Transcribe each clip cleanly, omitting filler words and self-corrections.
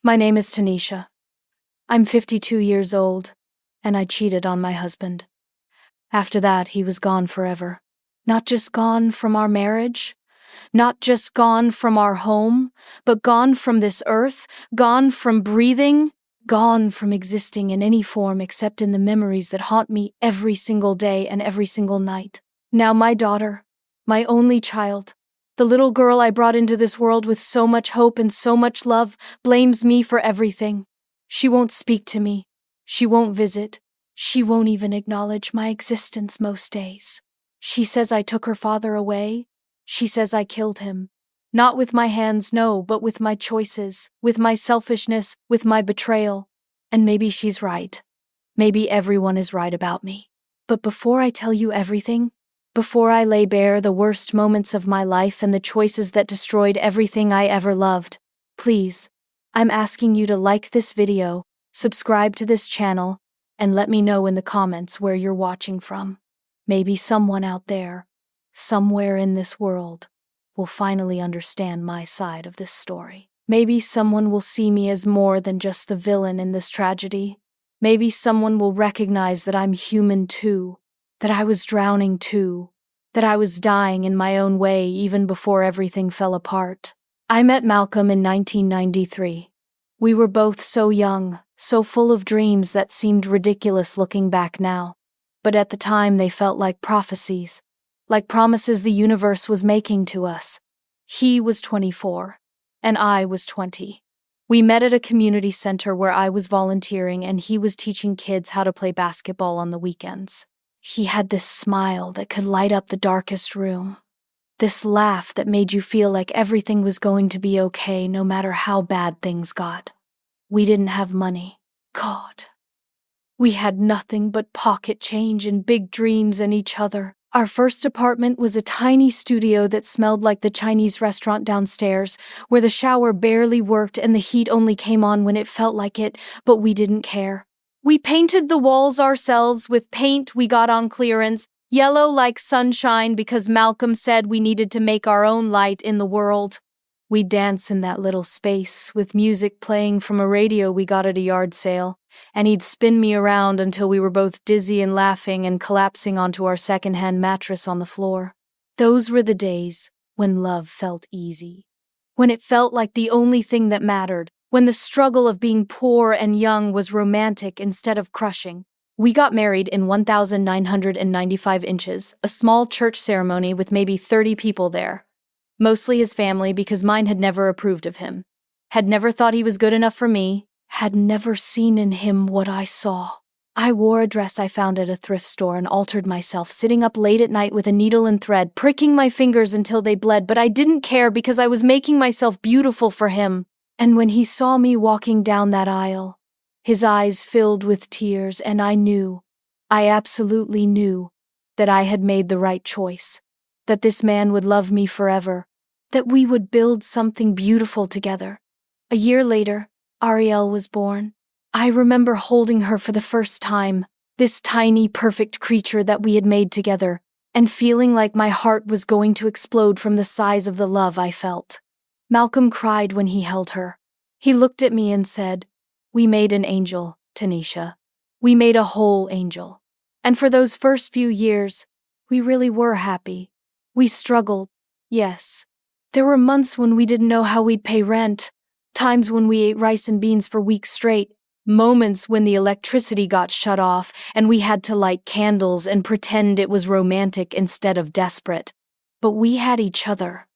My name is Tanisha. I'm 52 years old, and I cheated on my husband. After that, he was gone forever. Not just gone from our marriage, not just gone from our home, but gone from this earth, gone from breathing, gone from existing in any form except in the memories that haunt me every single day and every single night. Now my daughter, my only child, the little girl I brought into this world with so much hope and so much love, blames me for everything. She won't speak to me. She won't visit. She won't even acknowledge my existence most days. She says I took her father away. She says I killed him. Not with my hands, no, but with my choices, with my selfishness, with my betrayal. And maybe she's right. Maybe everyone is right about me. But before I tell you everything, before I lay bare the worst moments of my life and the choices that destroyed everything I ever loved, please, I'm asking you to like this video, subscribe to this channel, and let me know in the comments where you're watching from. Maybe someone out there, somewhere in this world, will finally understand my side of this story. Maybe someone will see me as more than just the villain in this tragedy. Maybe someone will recognize that I'm human too, that I was drowning too, that I was dying in my own way even before everything fell apart. I met Malcolm in 1993. We were both so young, so full of dreams that seemed ridiculous looking back now. But at the time they felt like prophecies, like promises the universe was making to us. He was 24, and I was 20. We met at a community center where I was volunteering and he was teaching kids how to play basketball on the weekends. He had this smile that could light up the darkest room. This laugh that made you feel like everything was going to be okay no matter how bad things got. We didn't have money. God. We had nothing but pocket change and big dreams and each other. Our first apartment was a tiny studio that smelled like the Chinese restaurant downstairs, where the shower barely worked and the heat only came on when it felt like it, but we didn't care. We painted the walls ourselves with paint we got on clearance, yellow like sunshine because Malcolm said we needed to make our own light in the world. We'd dance in that little space with music playing from a radio we got at a yard sale, and he'd spin me around until we were both dizzy and laughing and collapsing onto our secondhand mattress on the floor. Those were the days when love felt easy, when it felt like the only thing that mattered, when the struggle of being poor and young was romantic instead of crushing. We got married in 1,995 inches, a small church ceremony with maybe 30 people there. Mostly his family because mine had never approved of him, had never thought he was good enough for me, had never seen in him what I saw. I wore a dress I found at a thrift store and altered myself, sitting up late at night with a needle and thread, pricking my fingers until they bled, but I didn't care because I was making myself beautiful for him. And when he saw me walking down that aisle, his eyes filled with tears, and I absolutely knew, that I had made the right choice. That this man would love me forever, that we would build something beautiful together. A year later, Ariel was born. I remember holding her for the first time, this tiny, perfect creature that we had made together, and feeling like my heart was going to explode from the size of the love I felt. Malcolm cried when he held her. He looked at me and said, "We made an angel, Tanisha. We made a whole angel." And for those first few years, we really were happy. We struggled, yes. There were months when we didn't know how we'd pay rent, times when we ate rice and beans for weeks straight, moments when the electricity got shut off and we had to light candles and pretend it was romantic instead of desperate. But we had each other.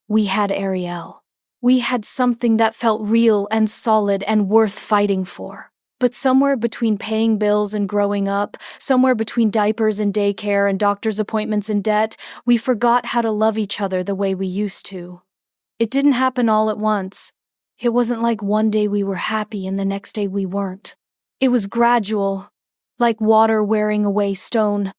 We had Ariel. We had something that felt real and solid and worth fighting for. But somewhere between paying bills and growing up, somewhere between diapers and daycare and doctor's appointments and debt, we forgot how to love each other the way we used to. It didn't happen all at once. It wasn't like one day we were happy and the next day we weren't. It was gradual, like water wearing away stone.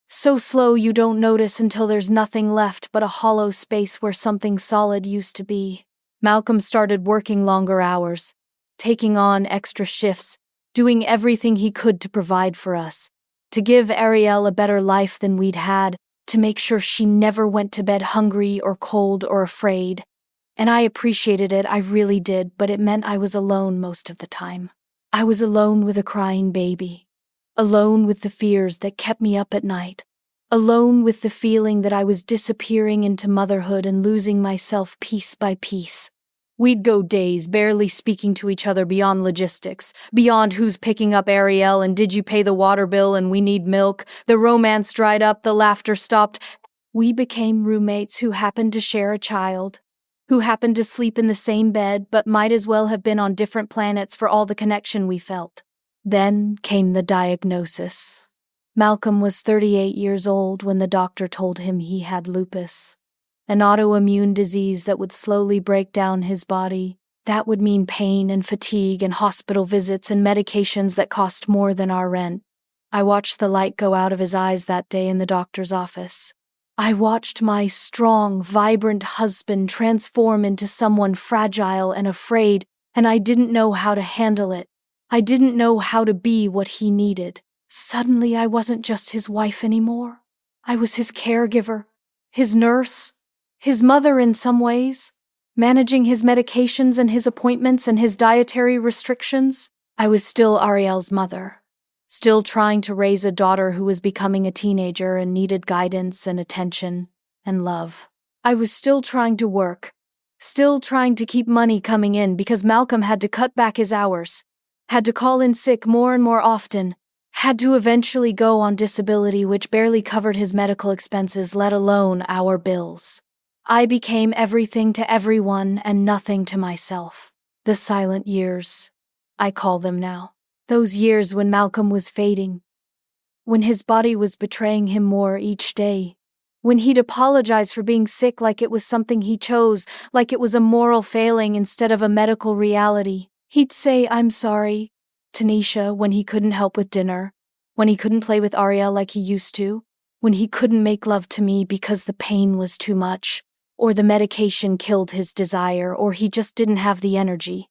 So slow you don't notice until there's nothing left but a hollow space where something solid used to be. Malcolm started working longer hours, taking on extra shifts, doing everything he could to provide for us, to give Ariel a better life than we'd had, to make sure she never went to bed hungry or cold or afraid. And I appreciated it, I really did, but it meant I was alone most of the time. I was alone with a crying baby. Alone with the fears that kept me up at night. Alone with the feeling that I was disappearing into motherhood and losing myself piece by piece. We'd go days barely speaking to each other beyond logistics, beyond who's picking up Ariel and did you pay the water bill and we need milk. The romance dried up, the laughter stopped. We became roommates who happened to share a child, who happened to sleep in the same bed but might as well have been on different planets for all the connection we felt. Then came the diagnosis. Malcolm was 38 years old when the doctor told him he had lupus, an autoimmune disease that would slowly break down his body. That would mean pain and fatigue and hospital visits and medications that cost more than our rent. I watched the light go out of his eyes that day in the doctor's office. I watched my strong, vibrant husband transform into someone fragile and afraid, and I didn't know how to handle it. I didn't know how to be what he needed. Suddenly, I wasn't just his wife anymore. I was his caregiver, his nurse, his mother in some ways, managing his medications and his appointments and his dietary restrictions. I was still Ariel's mother, still trying to raise a daughter who was becoming a teenager and needed guidance and attention and love. I was still trying to work, still trying to keep money coming in because Malcolm had to cut back his hours, had to call in sick more and more often, had to eventually go on disability which barely covered his medical expenses, let alone our bills. I became everything to everyone and nothing to myself. The silent years, I call them now. Those years when Malcolm was fading, when his body was betraying him more each day, when he'd apologize for being sick like it was something he chose, like it was a moral failing instead of a medical reality. He'd say, "I'm sorry, Tanisha," when he couldn't help with dinner, when he couldn't play with Ariel like he used to, when he couldn't make love to me because the pain was too much, or the medication killed his desire, or he just didn't have the energy.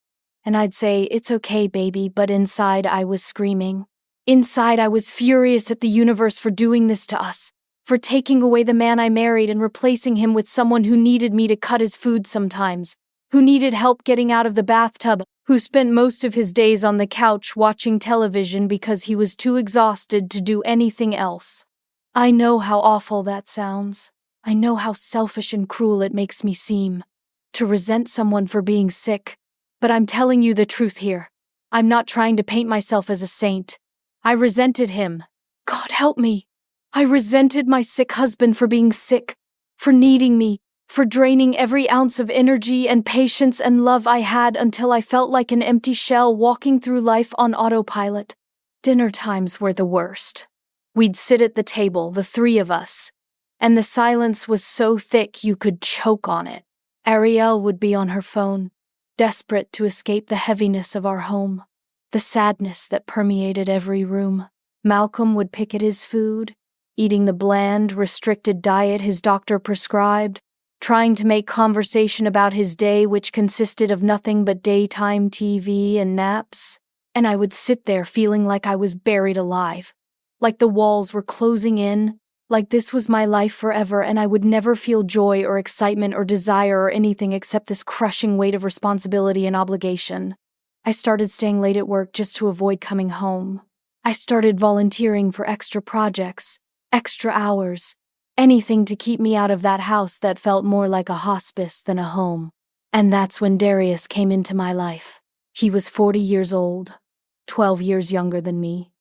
And I'd say, "It's okay, baby," but inside I was screaming. Inside I was furious at the universe for doing this to us, for taking away the man I married and replacing him with someone who needed me to cut his food sometimes, who needed help getting out of the bathtub, who spent most of his days on the couch watching television because he was too exhausted to do anything else. I know how awful that sounds. I know how selfish and cruel it makes me seem, to resent someone for being sick, but I'm telling you the truth here. I'm not trying to paint myself as a saint. I resented him. God help me. I resented my sick husband for being sick, for needing me, for draining every ounce of energy and patience and love I had until I felt like an empty shell walking through life on autopilot. Dinner times were the worst. We'd sit at the table, the three of us, and the silence was so thick you could choke on it. Ariel would be on her phone, desperate to escape the heaviness of our home, the sadness that permeated every room. Malcolm would pick at his food, eating the bland, restricted diet his doctor prescribed, trying to make conversation about his day, which consisted of nothing but daytime TV and naps. And I would sit there feeling like I was buried alive, like the walls were closing in, like this was my life forever and I would never feel joy or excitement or desire or anything except this crushing weight of responsibility and obligation. I started staying late at work just to avoid coming home. I started volunteering for extra projects, extra hours, anything to keep me out of that house that felt more like a hospice than a home. And that's when Darius came into my life. He was 40 years old, 12 years younger than me,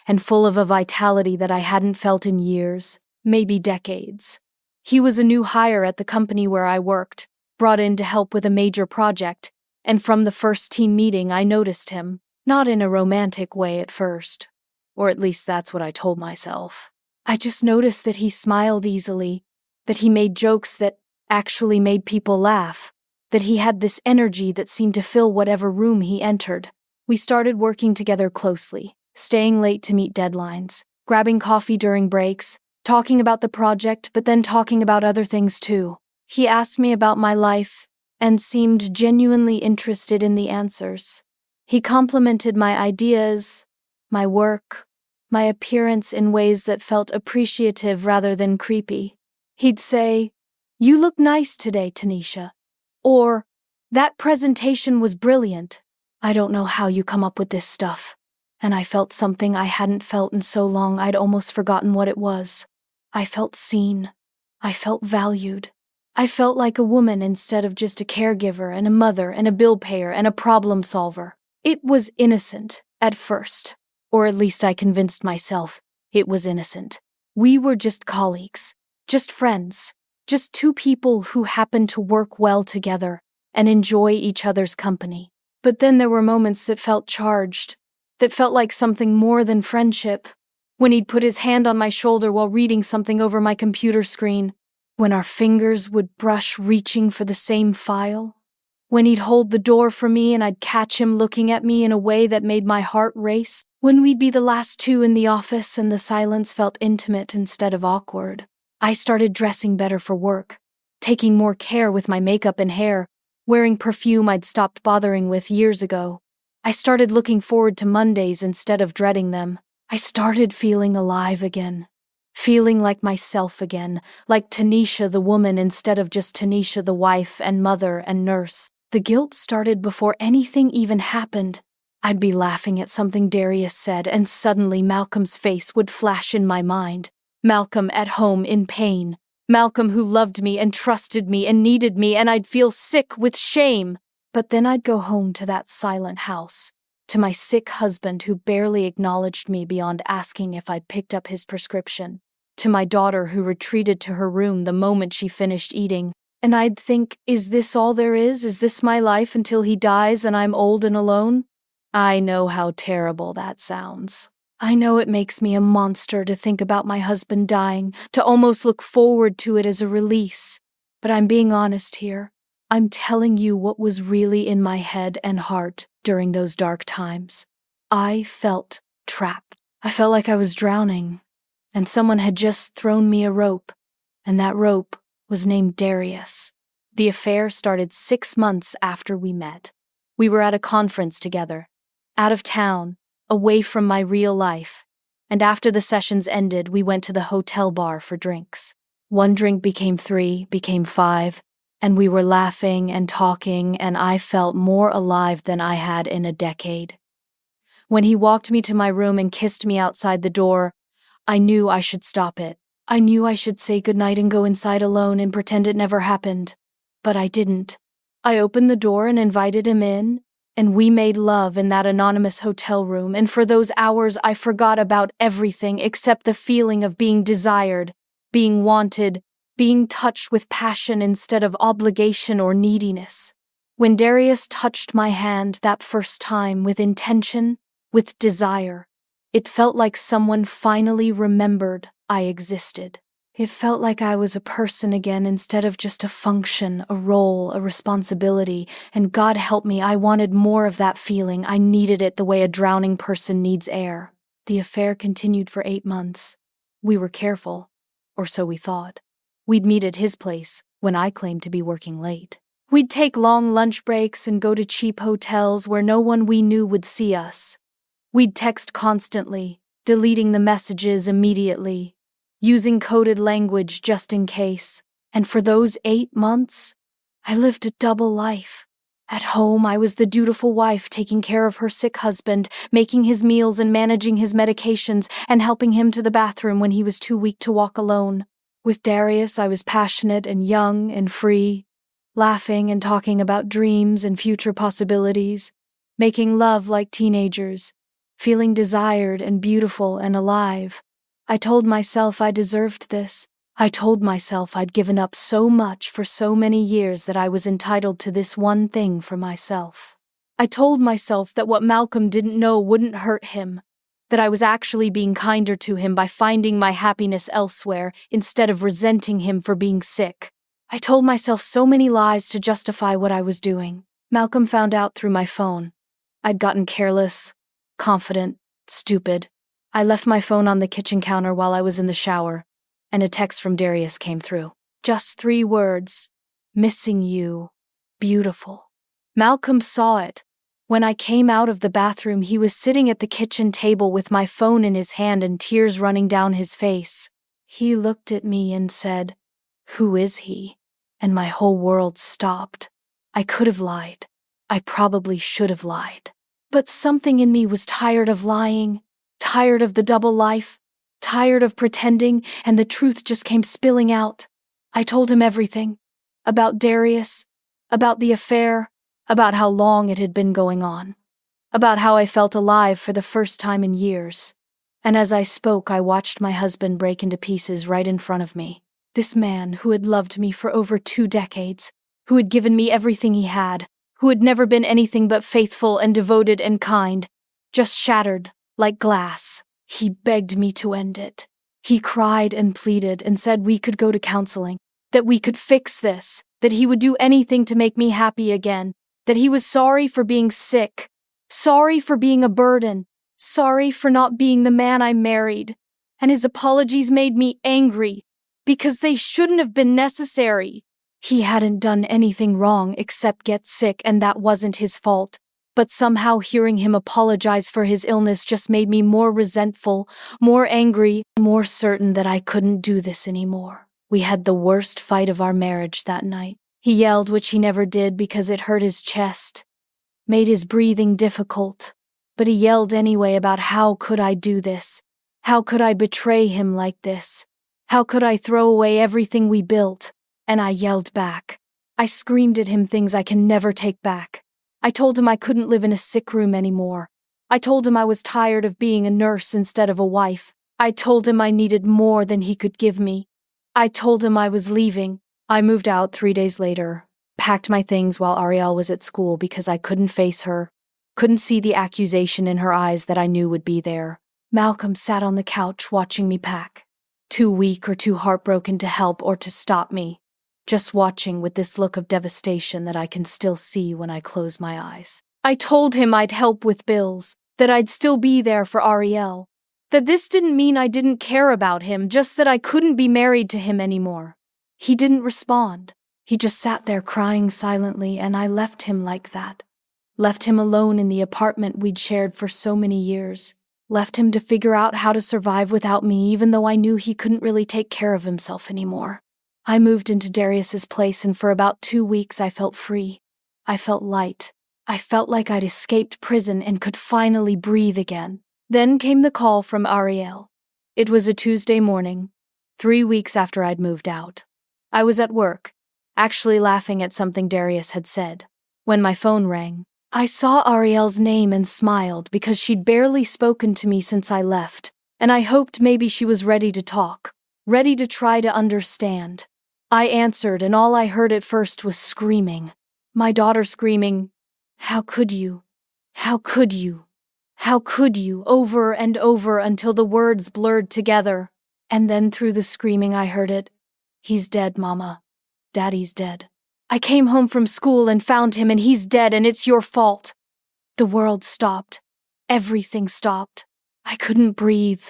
and full of a vitality that I hadn't felt in years, maybe decades. He was a new hire at the company where I worked, brought in to help with a major project, and from the first team meeting I noticed him, not in a romantic way at first, or at least that's what I told myself. I just noticed that he smiled easily, that he made jokes that actually made people laugh, that he had this energy that seemed to fill whatever room he entered. We started working together closely, staying late to meet deadlines, grabbing coffee during breaks, talking about the project, but then talking about other things too. He asked me about my life and seemed genuinely interested in the answers. He complimented my ideas, my work, my appearance in ways that felt appreciative rather than creepy. He'd say, "You look nice today, Tanisha," or That presentation was brilliant. I don't know how you come up with this stuff. And I felt something I hadn't felt in so long I'd almost forgotten what it was. I felt seen. I felt valued. I felt like a woman instead of just a caregiver and a mother and a bill payer and a problem solver. It was innocent, at first. Or at least I convinced myself it was innocent. We were just colleagues, just friends, just two people who happened to work well together and enjoy each other's company. But then there were moments that felt charged, that felt like something more than friendship. When he'd put his hand on my shoulder while reading something over my computer screen, when our fingers would brush reaching for the same file, when he'd hold the door for me and I'd catch him looking at me in a way that made my heart race, when we'd be the last two in the office and the silence felt intimate instead of awkward. I started dressing better for work, taking more care with my makeup and hair, wearing perfume I'd stopped bothering with years ago. I started looking forward to Mondays instead of dreading them. I started feeling alive again. Feeling like myself again, like Tanisha the woman instead of just Tanisha the wife and mother and nurse. The guilt started before anything even happened. I'd be laughing at something Darius said and suddenly Malcolm's face would flash in my mind. Malcolm at home in pain. Malcolm who loved me and trusted me and needed me, and I'd feel sick with shame. But then I'd go home to that silent house, to my sick husband who barely acknowledged me beyond asking if I'd picked up his prescription, to my daughter who retreated to her room the moment she finished eating, and I'd think, is this all there is? Is this my life until he dies and I'm old and alone? I know how terrible that sounds. I know it makes me a monster to think about my husband dying, to almost look forward to it as a release. But I'm being honest here. I'm telling you what was really in my head and heart during those dark times. I felt trapped. I felt like I was drowning, and someone had just thrown me a rope, and that rope was named Darius. The affair started 6 months after we met. We were at a conference together, out of town, away from my real life, and after the sessions ended, we went to the hotel bar for drinks. 1 drink became 3, became 5, and we were laughing and talking, and I felt more alive than I had in a decade. When he walked me to my room and kissed me outside the door, I knew I should stop it. I knew I should say goodnight and go inside alone and pretend it never happened. But I didn't. I opened the door and invited him in, and we made love in that anonymous hotel room, and for those hours I forgot about everything except the feeling of being desired, being wanted, being touched with passion instead of obligation or neediness. When Darius touched my hand that first time with intention, with desire, it felt like someone finally remembered I existed. It felt like I was a person again instead of just a function, a role, a responsibility, and God help me, I wanted more of that feeling. I needed it the way a drowning person needs air. The affair continued for 8 months. We were careful, or so we thought. We'd meet at his place when I claimed to be working late. We'd take long lunch breaks and go to cheap hotels where no one we knew would see us. We'd text constantly, deleting the messages immediately, using coded language just in case. And for those 8 months, I lived a double life. At home, I was the dutiful wife taking care of her sick husband, making his meals and managing his medications, and helping him to the bathroom when he was too weak to walk alone. With Darius, I was passionate and young and free, laughing and talking about dreams and future possibilities, making love like teenagers, feeling desired and beautiful and alive. I told myself I deserved this. I told myself I'd given up so much for so many years that I was entitled to this one thing for myself. I told myself that what Malcolm didn't know wouldn't hurt him, that I was actually being kinder to him by finding my happiness elsewhere instead of resenting him for being sick. I told myself so many lies to justify what I was doing. Malcolm found out through my phone. I'd gotten careless, confident, stupid. I left my phone on the kitchen counter while I was in the shower, and a text from Darius came through. Just 3 words. Missing you. Beautiful. Malcolm saw it. When I came out of the bathroom, he was sitting at the kitchen table with my phone in his hand and tears running down his face. He looked at me and said, "Who is he?" And my whole world stopped. I could have lied. I probably should have lied. But something in me was tired of lying, tired of the double life, tired of pretending, and the truth just came spilling out. I told him everything. About Darius, about the affair, about how long it had been going on, about how I felt alive for the first time in years. And as I spoke, I watched my husband break into pieces right in front of me. This man who had loved me for over 2 decades, who had given me everything he had, who had never been anything but faithful and devoted and kind, just shattered like glass. He begged me to end it. He cried and pleaded and said we could go to counseling, that we could fix this, that he would do anything to make me happy again, that he was sorry for being sick, sorry for being a burden, sorry for not being the man I married. And his apologies made me angry, because they shouldn't have been necessary. He hadn't done anything wrong except get sick, and that wasn't his fault. But somehow hearing him apologize for his illness just made me more resentful, more angry, more certain that I couldn't do this anymore. We had the worst fight of our marriage that night. He yelled, which he never did because it hurt his chest, made his breathing difficult. But he yelled anyway about how could I do this? How could I betray him like this? How could I throw away everything we built? And I yelled back. I screamed at him things I can never take back. I told him I couldn't live in a sick room anymore. I told him I was tired of being a nurse instead of a wife. I told him I needed more than he could give me. I told him I was leaving. I moved out 3 days later, packed my things while Ariel was at school because I couldn't face her, couldn't see the accusation in her eyes that I knew would be there. Malcolm sat on the couch watching me pack, too weak or too heartbroken to help or to stop me, just watching with this look of devastation that I can still see when I close my eyes. I told him I'd help with bills, that I'd still be there for Ariel, that this didn't mean I didn't care about him, just that I couldn't be married to him anymore. He didn't respond. He just sat there crying silently, and I left him like that. Left him alone in the apartment we'd shared for so many years. Left him to figure out how to survive without me, even though I knew he couldn't really take care of himself anymore. I moved into Darius's place, and for about 2 weeks I felt free. I felt light. I felt like I'd escaped prison and could finally breathe again. Then came the call from Ariel. It was a Tuesday morning, 3 weeks after I'd moved out. I was at work, actually laughing at something Darius had said, when my phone rang. I saw Ariel's name and smiled because she'd barely spoken to me since I left, and I hoped maybe she was ready to talk, ready to try to understand. I answered, and all I heard at first was screaming. My daughter screaming, "How could you? How could you? How could you?" over and over until the words blurred together. And then through the screaming I heard it. "He's dead, Mama. Daddy's dead. I came home from school and found him, and he's dead, and it's your fault." The world stopped. Everything stopped. I couldn't breathe,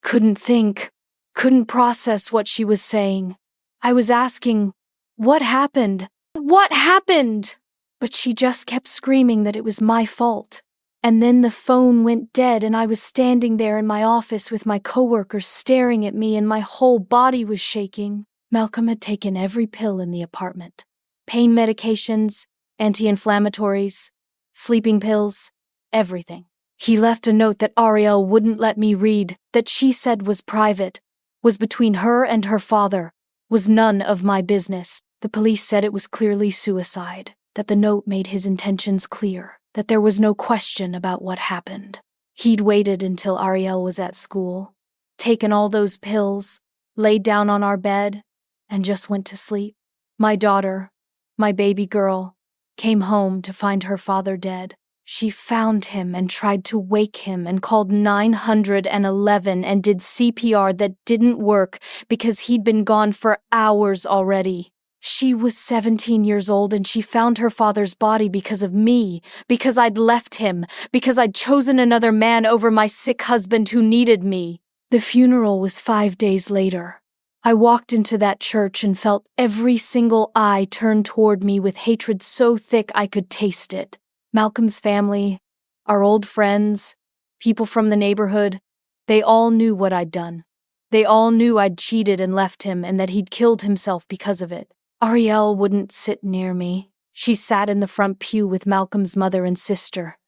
couldn't think, couldn't process what she was saying. I was asking, what happened? What happened? But she just kept screaming that it was my fault. And then the phone went dead, and I was standing there in my office with my coworkers staring at me, and my whole body was shaking. Malcolm had taken every pill in the apartment. Pain medications, anti-inflammatories, sleeping pills, everything. He left a note that Ariel wouldn't let me read, that she said was private, was between her and her father, was none of my business. The police said it was clearly suicide, that the note made his intentions clear, that there was no question about what happened. He'd waited until Ariel was at school, taken all those pills, laid down on our bed, and just went to sleep. My daughter, my baby girl, came home to find her father dead. She found him and tried to wake him and called 911 and did CPR that didn't work because he'd been gone for hours already. She was 17 years old, and she found her father's body because of me, because I'd left him, because I'd chosen another man over my sick husband who needed me. The funeral was 5 days later. I walked into that church and felt every single eye turn toward me with hatred so thick I could taste it. Malcolm's family, our old friends, people from the neighborhood, they all knew what I'd done. They all knew I'd cheated and left him, and that he'd killed himself because of it. Ariel wouldn't sit near me. She sat in the front pew with Malcolm's mother and sister.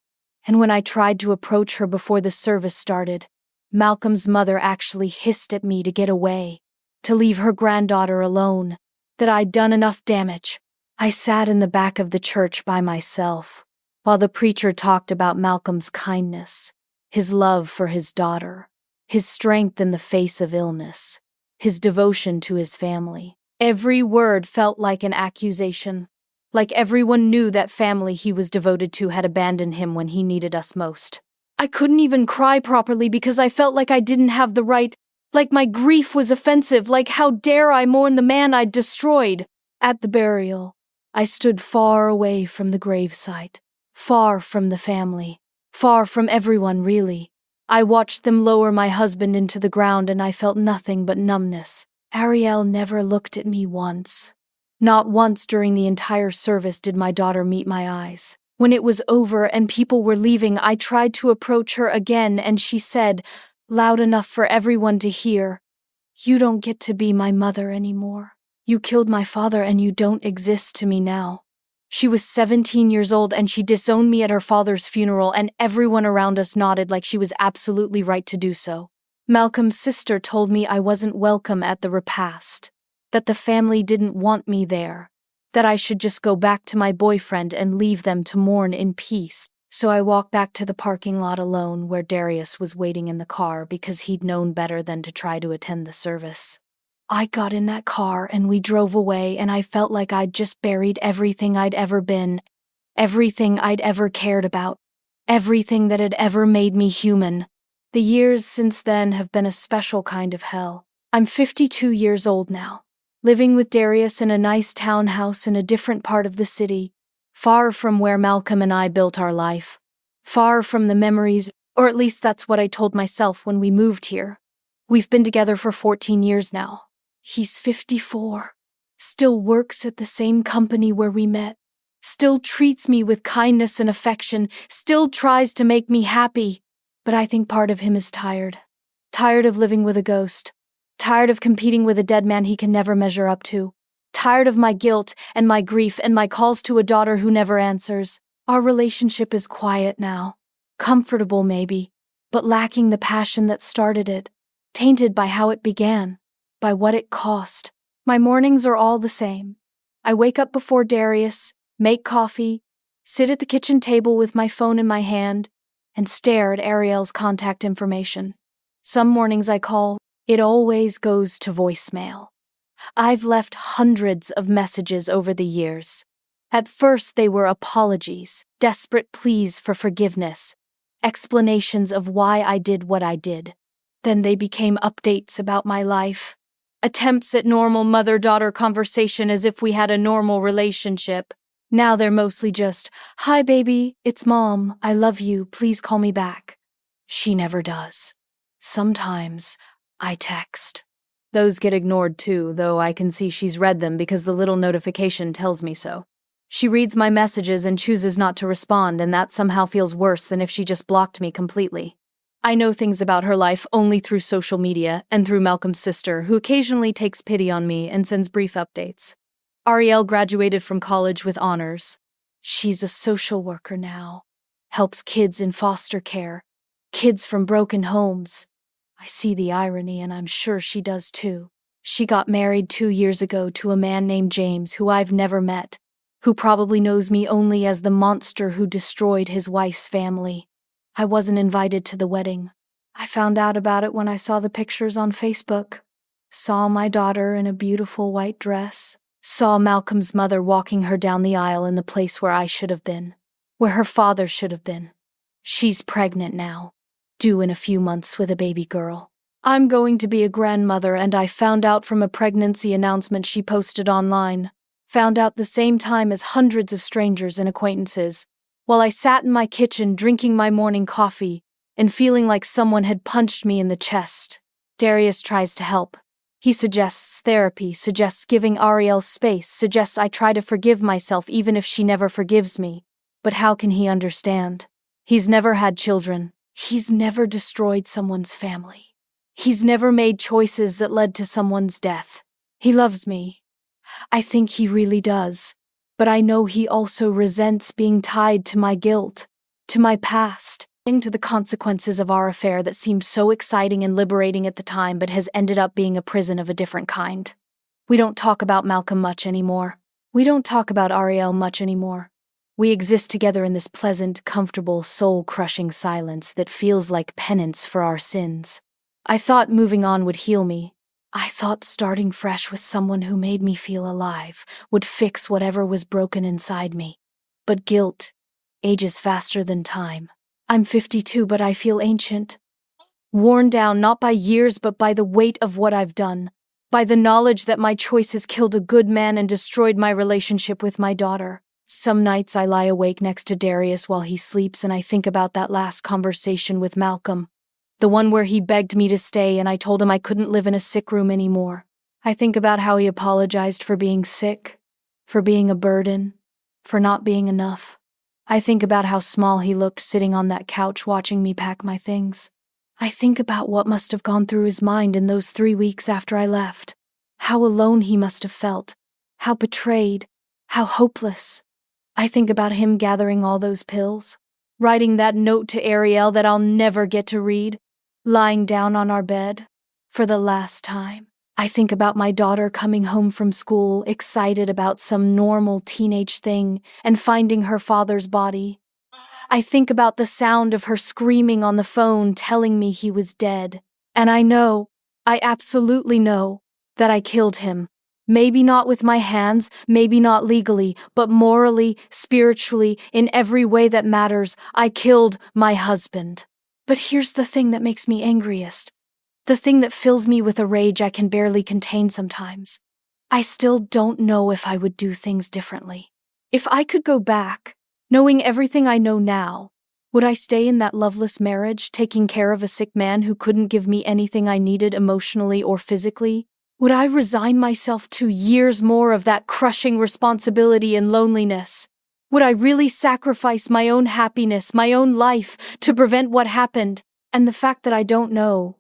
And when I tried to approach her before the service started, Malcolm's mother actually hissed at me to get away, to leave her granddaughter alone, that I'd done enough damage. I sat in the back of the church by myself, while the preacher talked about Malcolm's kindness, his love for his daughter, his strength in the face of illness, his devotion to his family. Every word felt like an accusation, like everyone knew that family he was devoted to had abandoned him when he needed us most. I couldn't even cry properly because I felt like I didn't have the right, like my grief was offensive, like how dare I mourn the man I'd destroyed. At the burial, I stood far away from the gravesite, far from the family, far from everyone really. I watched them lower my husband into the ground and I felt nothing but numbness. Ariel never looked at me once. Not once during the entire service did my daughter meet my eyes. When it was over and people were leaving, I tried to approach her again and she said, loud enough for everyone to hear, "You don't get to be my mother anymore. You killed my father and you don't exist to me now." She was 17 years old and she disowned me at her father's funeral and everyone around us nodded like she was absolutely right to do so. Malcolm's sister told me I wasn't welcome at the repast, that the family didn't want me there, that I should just go back to my boyfriend and leave them to mourn in peace. So I walked back to the parking lot alone where Darius was waiting in the car because he'd known better than to try to attend the service. I got in that car and we drove away and I felt like I'd just buried everything I'd ever been, everything I'd ever cared about, everything that had ever made me human. The years since then have been a special kind of hell. I'm 52 years old now, living with Darius in a nice townhouse in a different part of the city, far from where Malcolm and I built our life, far from the memories, or at least that's what I told myself when we moved here. We've been together for 14 years now. He's 54, still works at the same company where we met, still treats me with kindness and affection, still tries to make me happy. But I think part of him is tired. Tired of living with a ghost. Tired of competing with a dead man he can never measure up to. Tired of my guilt and my grief and my calls to a daughter who never answers. Our relationship is quiet now. Comfortable maybe, but lacking the passion that started it. Tainted by how it began. By what it cost. My mornings are all the same. I wake up before Darius, make coffee, sit at the kitchen table with my phone in my hand, and stare at Ariel's contact information. Some mornings I call, it always goes to voicemail. I've left hundreds of messages over the years. At first they were apologies, desperate pleas for forgiveness, explanations of why I did what I did. Then they became updates about my life. Attempts at normal mother-daughter conversation as if we had a normal relationship. Now they're mostly just, "Hi baby, it's mom, I love you, please call me back." She never does. Sometimes I text. Those get ignored too, though I can see she's read them because the little notification tells me so. She reads my messages and chooses not to respond, and that somehow feels worse than if she just blocked me completely. I know things about her life only through social media and through Malcolm's sister, who occasionally takes pity on me and sends brief updates. Ariel graduated from college with honors. She's a social worker now. Helps kids in foster care. Kids from broken homes. I see the irony and I'm sure she does too. She got married 2 years ago to a man named James who I've never met, who probably knows me only as the monster who destroyed his wife's family. I wasn't invited to the wedding. I found out about it when I saw the pictures on Facebook. Saw my daughter in a beautiful white dress. Saw Malcolm's mother walking her down the aisle in the place where I should have been. Where her father should have been. She's pregnant now. Due in a few months with a baby girl. I'm going to be a grandmother and I found out from a pregnancy announcement she posted online. Found out the same time as hundreds of strangers and acquaintances. While I sat in my kitchen drinking my morning coffee and feeling like someone had punched me in the chest. Darius tries to help. He suggests therapy, suggests giving Ariel space, suggests I try to forgive myself even if she never forgives me. But how can he understand? He's never had children. He's never destroyed someone's family. He's never made choices that led to someone's death. He loves me. I think he really does. But I know he also resents being tied to my guilt, to my past, to the consequences of our affair that seemed so exciting and liberating at the time but has ended up being a prison of a different kind. We don't talk about Malcolm much anymore. We don't talk about Ariel much anymore. We exist together in this pleasant, comfortable, soul-crushing silence that feels like penance for our sins. I thought moving on would heal me. I thought starting fresh with someone who made me feel alive would fix whatever was broken inside me. But guilt ages faster than time. I'm 52, but I feel ancient. Worn down not by years but by the weight of what I've done. By the knowledge that my choices killed a good man and destroyed my relationship with my daughter. Some nights I lie awake next to Darius while he sleeps and I think about that last conversation with Malcolm. The one where he begged me to stay and I told him I couldn't live in a sick room anymore. I think about how he apologized for being sick, for being a burden, for not being enough. I think about how small he looked sitting on that couch watching me pack my things. I think about what must have gone through his mind in those 3 weeks after I left. How alone he must have felt. How betrayed. How hopeless. I think about him gathering all those pills, writing that note to Ariel that I'll never get to read, lying down on our bed for the last time. I think about my daughter coming home from school, excited about some normal teenage thing, and finding her father's body. I think about the sound of her screaming on the phone telling me he was dead. And I absolutely know, that I killed him. Maybe not with my hands, maybe not legally, but morally, spiritually, in every way that matters, I killed my husband. But here's the thing that makes me angriest. The thing that fills me with a rage I can barely contain sometimes. I still don't know if I would do things differently. If I could go back, knowing everything I know now, would I stay in that loveless marriage, taking care of a sick man who couldn't give me anything I needed emotionally or physically? Would I resign myself to years more of that crushing responsibility and loneliness? Would I really sacrifice my own happiness, my own life, to prevent what happened? And the fact that I don't know,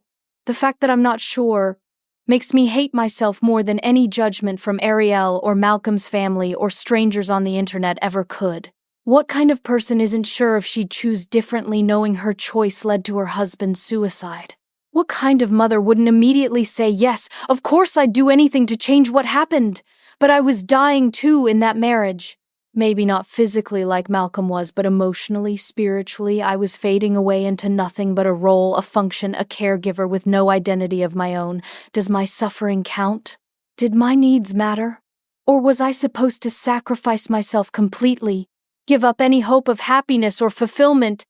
the fact that I'm not sure, makes me hate myself more than any judgment from Ariel or Malcolm's family or strangers on the internet ever could. What kind of person isn't sure if she'd choose differently knowing her choice led to her husband's suicide? What kind of mother wouldn't immediately say, yes, of course I'd do anything to change what happened, but I was dying too in that marriage. Maybe not physically like Malcolm was, but emotionally, spiritually, I was fading away into nothing but a role, a function, a caregiver with no identity of my own. Does my suffering count? Did my needs matter? Or was I supposed to sacrifice myself completely, give up any hope of happiness or fulfillment,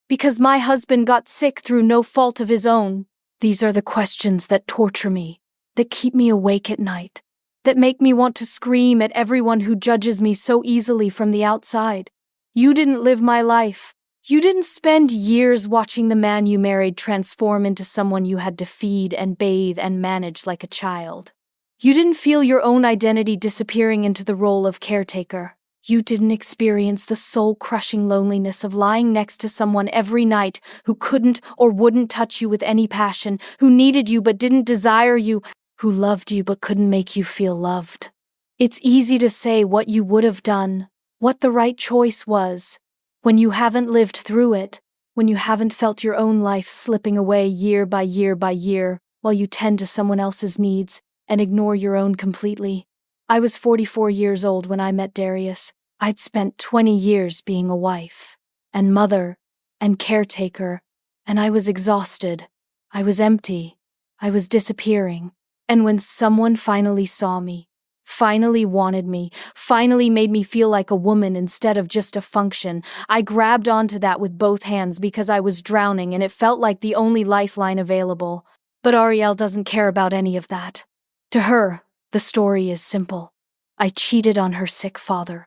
because my husband got sick through no fault of his own? These are the questions that torture me, that keep me awake at night, that make me want to scream at everyone who judges me so easily from the outside. You didn't live my life. You didn't spend years watching the man you married transform into someone you had to feed and bathe and manage like a child. You didn't feel your own identity disappearing into the role of caretaker. You didn't experience the soul-crushing loneliness of lying next to someone every night who couldn't or wouldn't touch you with any passion, who needed you but didn't desire you, who loved you but couldn't make you feel loved. It's easy to say what you would have done, what the right choice was, when you haven't lived through it, when you haven't felt your own life slipping away year by year by year, while you tend to someone else's needs and ignore your own completely. I was 44 years old when I met Darius. I'd spent 20 years being a wife, and mother, and caretaker, and I was exhausted. I was empty. I was disappearing. And when someone finally saw me, finally wanted me, finally made me feel like a woman instead of just a function, I grabbed onto that with both hands because I was drowning and it felt like the only lifeline available. But Ariel doesn't care about any of that. To her, the story is simple. I cheated on her sick father,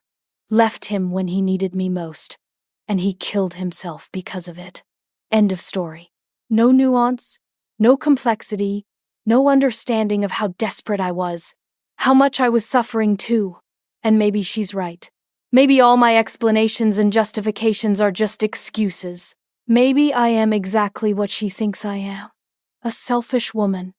left him when he needed me most, and he killed himself because of it. End of story. No nuance, no complexity, no understanding of how desperate I was, how much I was suffering too. And maybe she's right. Maybe all my explanations and justifications are just excuses. Maybe I am exactly what she thinks I am. A selfish woman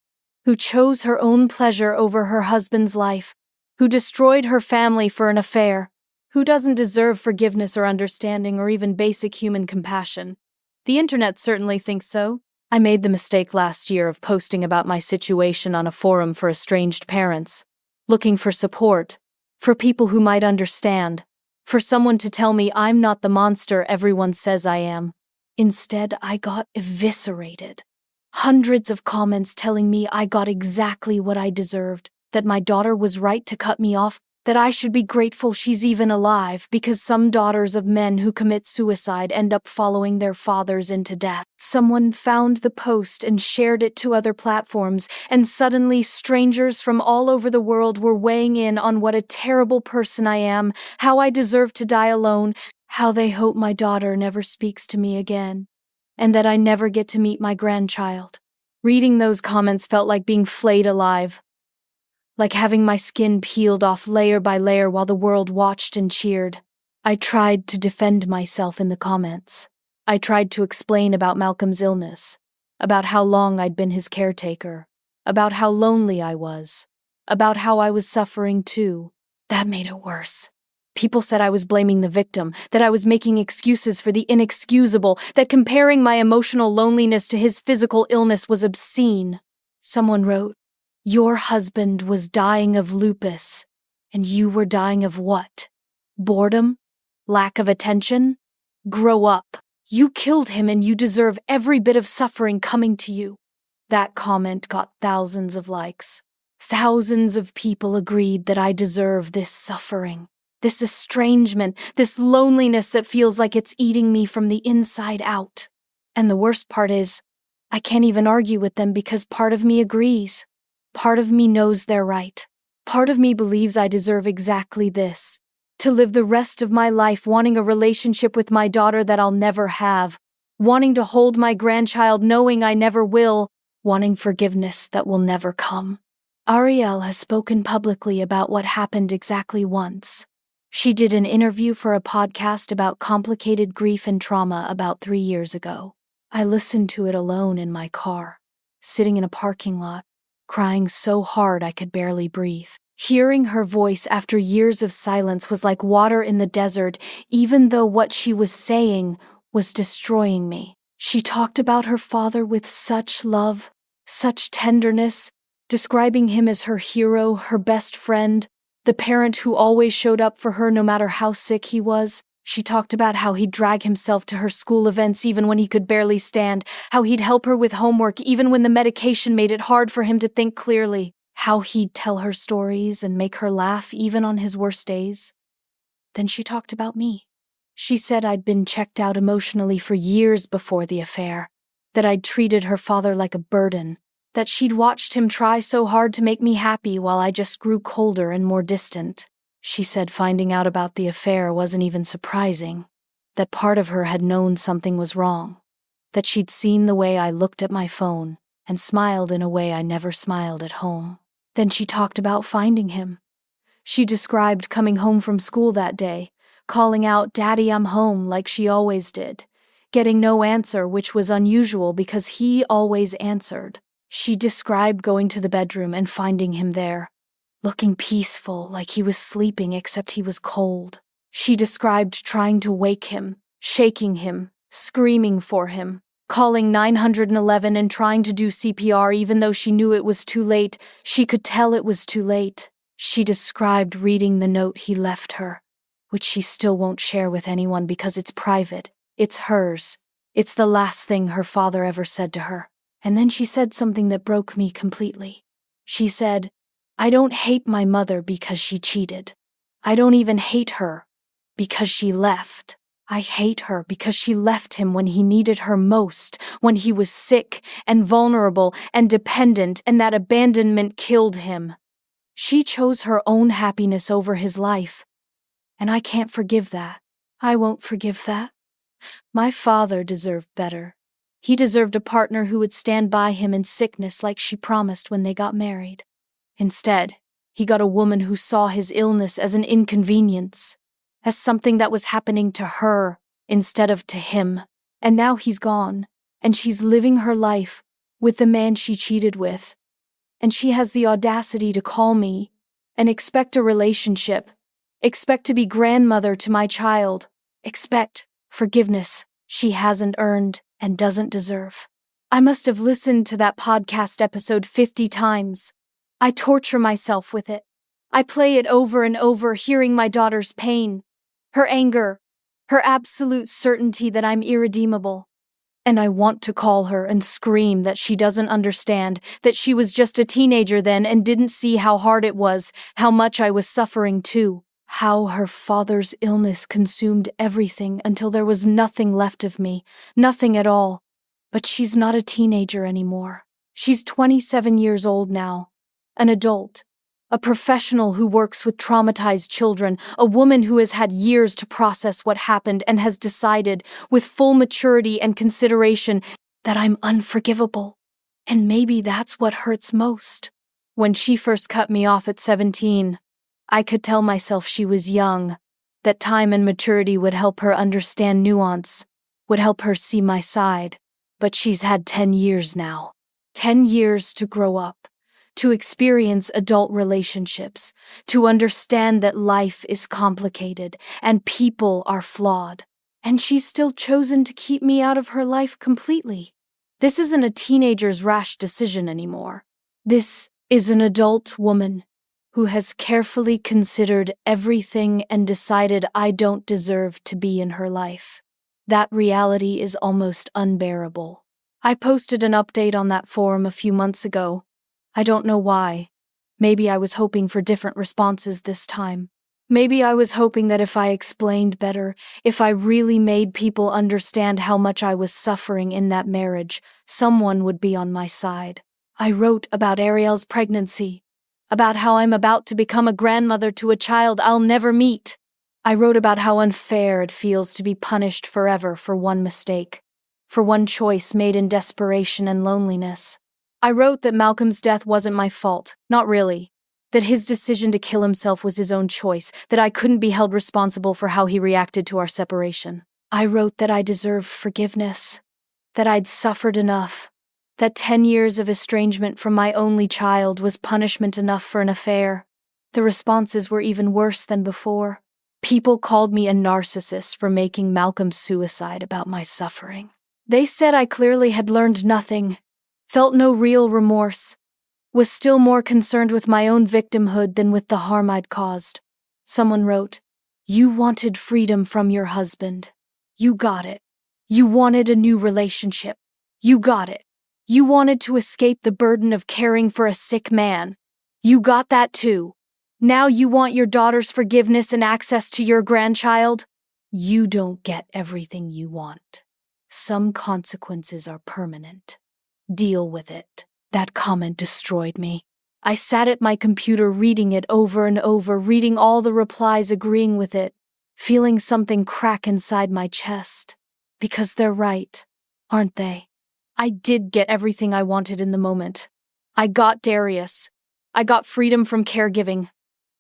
who chose her own pleasure over her husband's life, who destroyed her family for an affair, Who doesn't deserve forgiveness or understanding or even basic human compassion? The internet certainly thinks so. I made the mistake last year of posting about my situation on a forum for estranged parents, looking for support, for people who might understand, for someone to tell me I'm not the monster everyone says I am. Instead, I got eviscerated. Hundreds of comments telling me I got exactly what I deserved, that my daughter was right to cut me off, that I should be grateful she's even alive because some daughters of men who commit suicide end up following their fathers into death. Someone found the post and shared it to other platforms, and suddenly strangers from all over the world were weighing in on what a terrible person I am, how I deserve to die alone, how they hope my daughter never speaks to me again, and that I never get to meet my grandchild. Reading those comments felt like being flayed alive, like having my skin peeled off layer by layer while the world watched and cheered. I tried to defend myself in the comments. I tried to explain about Malcolm's illness, about how long I'd been his caretaker, about how lonely I was, about how I was suffering too. That made it worse. People said I was blaming the victim, that I was making excuses for the inexcusable, that comparing my emotional loneliness to his physical illness was obscene. Someone wrote, "Your husband was dying of lupus, and you were dying of what? Boredom? Lack of attention? Grow up. You killed him and you deserve every bit of suffering coming to you." That comment got thousands of likes. Thousands of people agreed that I deserve this suffering, this estrangement, this loneliness that feels like it's eating me from the inside out. And the worst part is, I can't even argue with them because part of me agrees. Part of me knows they're right. Part of me believes I deserve exactly this. To live the rest of my life wanting a relationship with my daughter that I'll never have, wanting to hold my grandchild knowing I never will, wanting forgiveness that will never come. Ariel has spoken publicly about what happened exactly once. She did an interview for a podcast about complicated grief and trauma about 3 years ago. I listened to it alone in my car, sitting in a parking lot, crying so hard I could barely breathe. Hearing her voice after years of silence was like water in the desert, even though what she was saying was destroying me. She talked about her father with such love, such tenderness, describing him as her hero, her best friend, the parent who always showed up for her no matter how sick he was. She talked about how he'd drag himself to her school events even when he could barely stand, how he'd help her with homework even when the medication made it hard for him to think clearly, how he'd tell her stories and make her laugh even on his worst days. Then she talked about me. She said I'd been checked out emotionally for years before the affair, that I'd treated her father like a burden, that she'd watched him try so hard to make me happy while I just grew colder and more distant. She said finding out about the affair wasn't even surprising, that part of her had known something was wrong, that she'd seen the way I looked at my phone and smiled in a way I never smiled at home. Then she talked about finding him. She described coming home from school that day, calling out, "Daddy, I'm home," like she always did, getting no answer, which was unusual because he always answered. She described going to the bedroom and finding him there, looking peaceful, like he was sleeping except he was cold. She described trying to wake him, shaking him, screaming for him, calling 911 and trying to do CPR even though she knew it was too late. She could tell it was too late. She described reading the note he left her, which she still won't share with anyone because it's private. It's hers. It's the last thing her father ever said to her. And then she said something that broke me completely. She said, "I don't hate my mother because she cheated. I don't even hate her because she left. I hate her because she left him when he needed her most, when he was sick and vulnerable and dependent, and that abandonment killed him. She chose her own happiness over his life, and I can't forgive that. I won't forgive that. My father deserved better. He deserved a partner who would stand by him in sickness like she promised when they got married. Instead, he got a woman who saw his illness as an inconvenience, as something that was happening to her instead of to him. And now he's gone, and she's living her life with the man she cheated with. And she has the audacity to call me and expect a relationship Expect to be grandmother to my child. Expect forgiveness she hasn't earned and doesn't deserve. I must have listened to that podcast episode 50 times. I torture myself with it. I play it over and over, hearing my daughter's pain, her anger, her absolute certainty that I'm irredeemable. And I want to call her and scream that she doesn't understand, that she was just a teenager then and didn't see how hard it was, how much I was suffering too, how her father's illness consumed everything until there was nothing left of me, nothing at all. But she's not a teenager anymore. She's 27 years old now, an adult, a professional who works with traumatized children, a woman who has had years to process what happened and has decided, with full maturity and consideration, that I'm unforgivable. And maybe that's what hurts most. When she first cut me off at 17, I could tell myself she was young, that time and maturity would help her understand nuance, would help her see my side. But she's had 10 years now. 10 years to grow up, to experience adult relationships, to understand that life is complicated and people are flawed. And she's still chosen to keep me out of her life completely. This isn't a teenager's rash decision anymore. This is an adult woman who has carefully considered everything and decided I don't deserve to be in her life. That reality is almost unbearable. I posted an update on that forum a few months ago. I don't know why. Maybe I was hoping for different responses this time. Maybe I was hoping that if I explained better, if I really made people understand how much I was suffering in that marriage, someone would be on my side. I wrote about Ariel's pregnancy, about how I'm about to become a grandmother to a child I'll never meet. I wrote about how unfair it feels to be punished forever for one mistake, for one choice made in desperation and loneliness. I wrote that Malcolm's death wasn't my fault, not really, that his decision to kill himself was his own choice, that I couldn't be held responsible for how he reacted to our separation. I wrote that I deserved forgiveness, that I'd suffered enough, that 10 years of estrangement from my only child was punishment enough for an affair. The responses were even worse than before. People called me a narcissist for making Malcolm's suicide about my suffering. They said I clearly had learned nothing, felt no real remorse, was still more concerned with my own victimhood than with the harm I'd caused. Someone wrote, "You wanted freedom from your husband. You got it. You wanted a new relationship. You got it. You wanted to escape the burden of caring for a sick man. You got that too. Now you want your daughter's forgiveness and access to your grandchild? You don't get everything you want. Some consequences are permanent. Deal with it." That comment destroyed me. I sat at my computer reading it over and over, reading all the replies agreeing with it, feeling something crack inside my chest. Because they're right, aren't they? I did get everything I wanted in the moment. I got Darius. I got freedom from caregiving.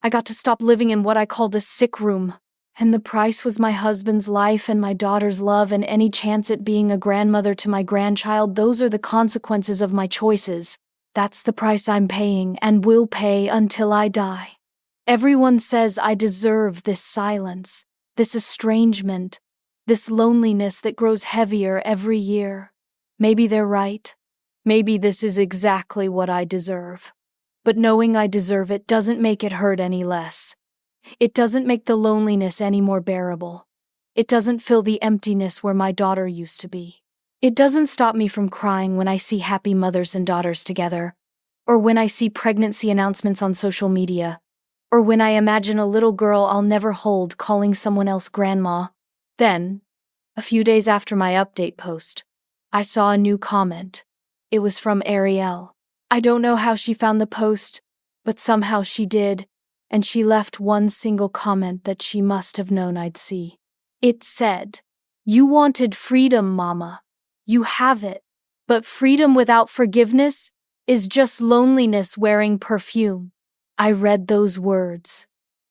I got to stop living in what I called a sick room. And the price was my husband's life and my daughter's love and any chance at being a grandmother to my grandchild. Those are the consequences of my choices. That's the price I'm paying and will pay until I die. Everyone says I deserve this silence, this estrangement, this loneliness that grows heavier every year. Maybe they're right. Maybe this is exactly what I deserve. But knowing I deserve it doesn't make it hurt any less. It doesn't make the loneliness any more bearable. It doesn't fill the emptiness where my daughter used to be. It doesn't stop me from crying when I see happy mothers and daughters together, or when I see pregnancy announcements on social media, or when I imagine a little girl I'll never hold calling someone else grandma. Then, a few days after my update post, I saw a new comment. It was from Ariel. I don't know how she found the post, but somehow she did, and she left one single comment that she must have known I'd see. It said, "You wanted freedom, Mama. You have it. But freedom without forgiveness is just loneliness wearing perfume." I read those words,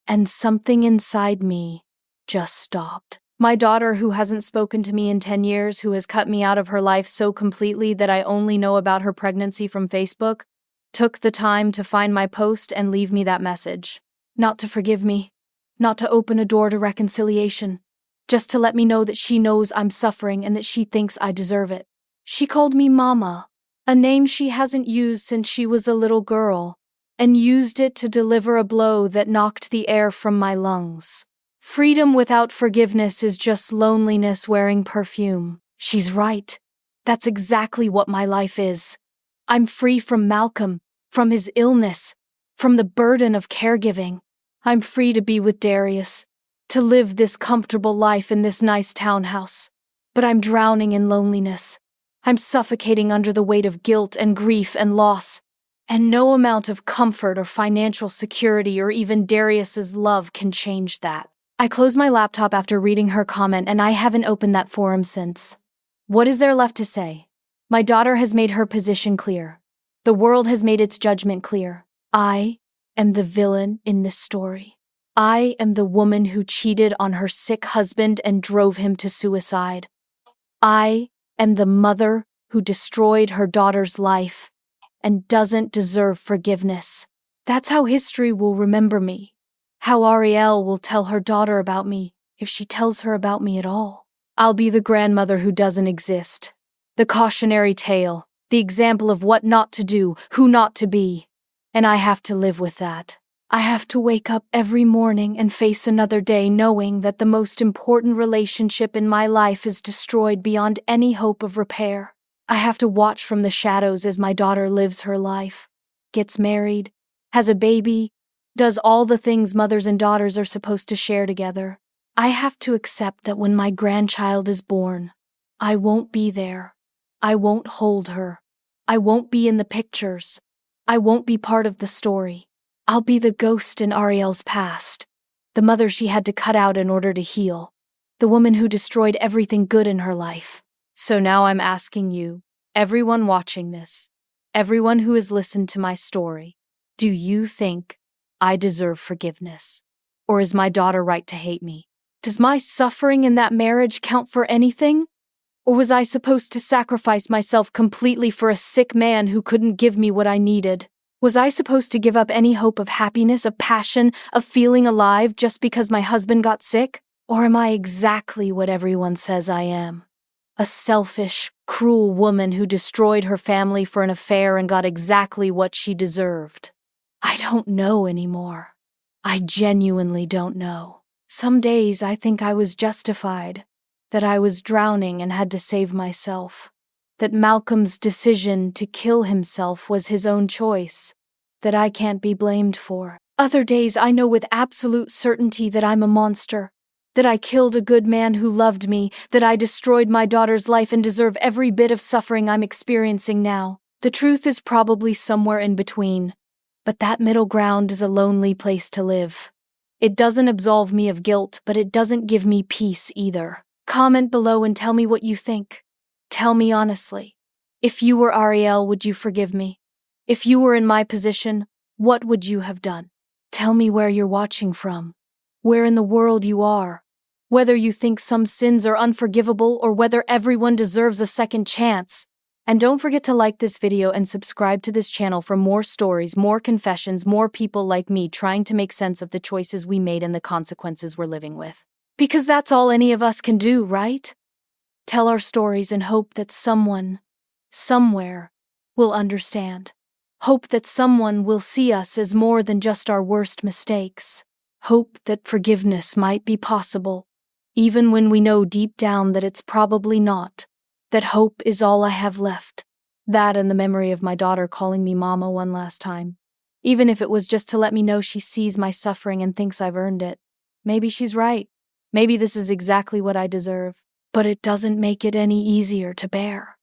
and something inside me just stopped. My daughter, who hasn't spoken to me in 10 years, who has cut me out of her life so completely that I only know about her pregnancy from Facebook, took the time to find my post and leave me that message. Not to forgive me, not to open a door to reconciliation, just to let me know that she knows I'm suffering and that she thinks I deserve it. She called me Mama, a name she hasn't used since she was a little girl, and used it to deliver a blow that knocked the air from my lungs. Freedom without forgiveness is just loneliness wearing perfume. She's right. That's exactly what my life is. I'm free from Malcolm, from his illness, from the burden of caregiving. I'm free to be with Darius, to live this comfortable life in this nice townhouse. But I'm drowning in loneliness. I'm suffocating under the weight of guilt and grief and loss. And no amount of comfort or financial security or even Darius's love can change that. I closed my laptop after reading her comment, and I haven't opened that forum since. What is there left to say? My daughter has made her position clear. The world has made its judgment clear. I am the villain in this story. I am the woman who cheated on her sick husband and drove him to suicide. I am the mother who destroyed her daughter's life and doesn't deserve forgiveness. That's how history will remember me. How Ariel will tell her daughter about me, if she tells her about me at all. I'll be the grandmother who doesn't exist. The cautionary tale, the example of what not to do, who not to be. And I have to live with that. I have to wake up every morning and face another day knowing that the most important relationship in my life is destroyed beyond any hope of repair. I have to watch from the shadows as my daughter lives her life, gets married, has a baby, does all the things mothers and daughters are supposed to share together. I have to accept that when my grandchild is born, I won't be there. I won't hold her. I won't be in the pictures. I won't be part of the story. I'll be the ghost in Ariel's past, the mother she had to cut out in order to heal, the woman who destroyed everything good in her life. So now I'm asking you, everyone watching this, everyone who has listened to my story, do you think I deserve forgiveness? Or is my daughter right to hate me? Does my suffering in that marriage count for anything? Or was I supposed to sacrifice myself completely for a sick man who couldn't give me what I needed? Was I supposed to give up any hope of happiness, of passion, of feeling alive just because my husband got sick? Or am I exactly what everyone says I am? A selfish, cruel woman who destroyed her family for an affair and got exactly what she deserved. I don't know anymore. I genuinely don't know. Some days I think I was justified, that I was drowning and had to save myself, that Malcolm's decision to kill himself was his own choice, that I can't be blamed for. Other days I know with absolute certainty that I'm a monster, that I killed a good man who loved me, that I destroyed my daughter's life and deserve every bit of suffering I'm experiencing now. The truth is probably somewhere in between, but that middle ground is a lonely place to live. It doesn't absolve me of guilt, but it doesn't give me peace either. Comment below and tell me what you think. Tell me honestly. If you were Ariel, would you forgive me? If you were in my position, what would you have done? Tell me where you're watching from, where in the world you are, whether you think some sins are unforgivable or whether everyone deserves a second chance. And don't forget to like this video and subscribe to this channel for more stories, more confessions, more people like me trying to make sense of the choices we made and the consequences we're living with. Because that's all any of us can do, right? Tell our stories and hope that someone, somewhere, will understand. Hope that someone will see us as more than just our worst mistakes. Hope that forgiveness might be possible, even when we know deep down that it's probably not. That hope is all I have left. That and the memory of my daughter calling me Mama one last time. Even if it was just to let me know she sees my suffering and thinks I've earned it. Maybe she's right. Maybe this is exactly what I deserve. But it doesn't make it any easier to bear.